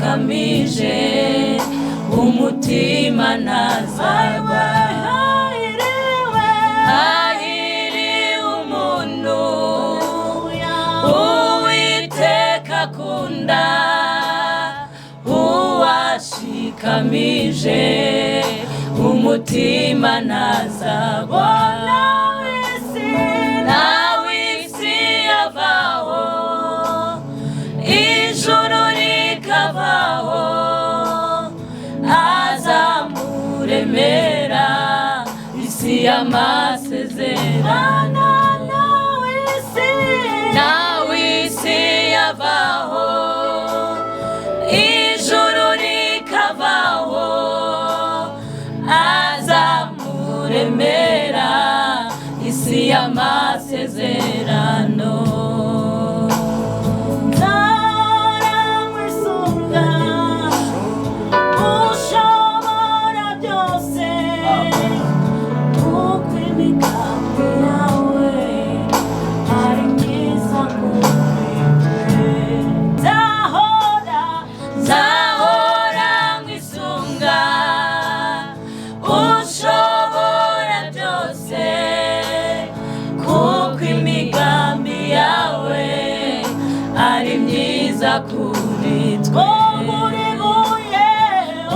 washikamije umutima ntazagwa. Hahiriwe umuntu Uwiteka akunda, uwashikamije umutima ntazagwa. Nawe isi yavaho, ijuru rikavaho, azamuremera isi y'amasezerano. Nawe isi yavaho, ijuru rikavaho, azamuremera isi y'amasezerano.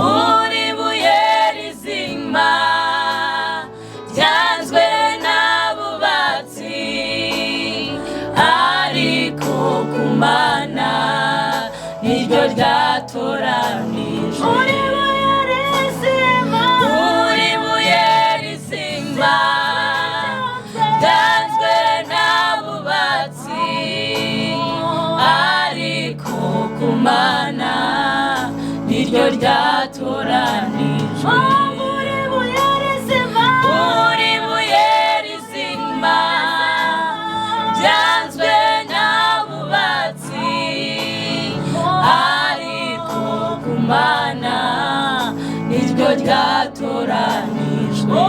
Uri buye rizima ryanzwe n'abubatsi, ariko ku Mana niryo ryatoranijwe. Uri buye rizima ryanzwe n'abubatsi, ariko ku Mana niryo ryatoranijwe. Uri buye rizima ryanzwe n'abubatsi, ariko ku Mana niryo ryatoranijwe.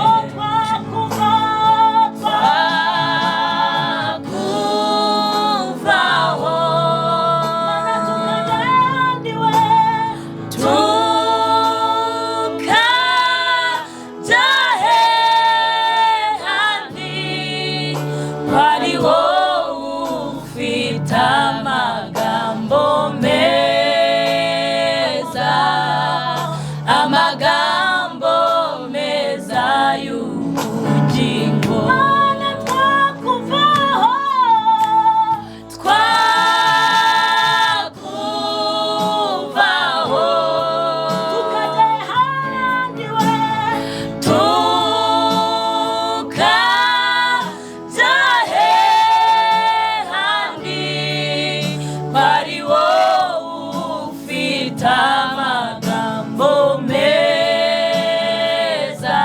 Amagambo meza y'ubugingo, Mana twakuvaho, tukajya ahandi we, tukajya ahandi, bari wowe ufite amagambo meza,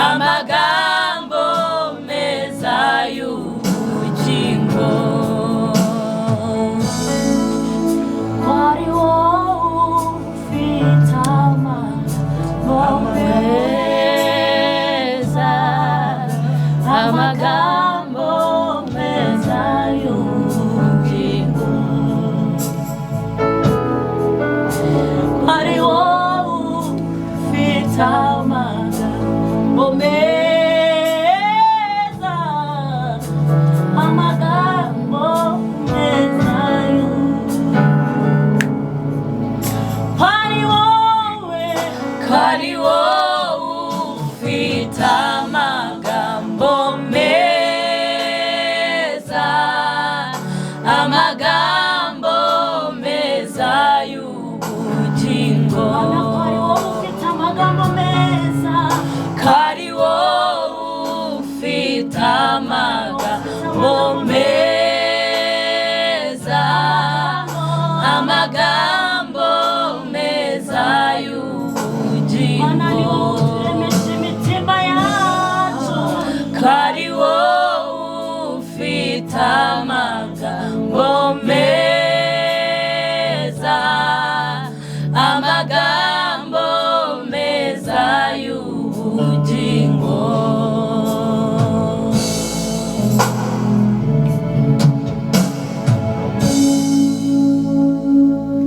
amagambo meza y'ubugingo. Bari wowe ufite amagambo meza, amagambo meza y'ubugingo. Bari wowe ufite amagambo meza, amagambo meza Bari wowe ufite amagambo meza, amagambo meza y'ubugingo. Kari wowe ufite amagambo meza, amagambo meza y'ubugingo. Kari wowe ufite amagambo meza.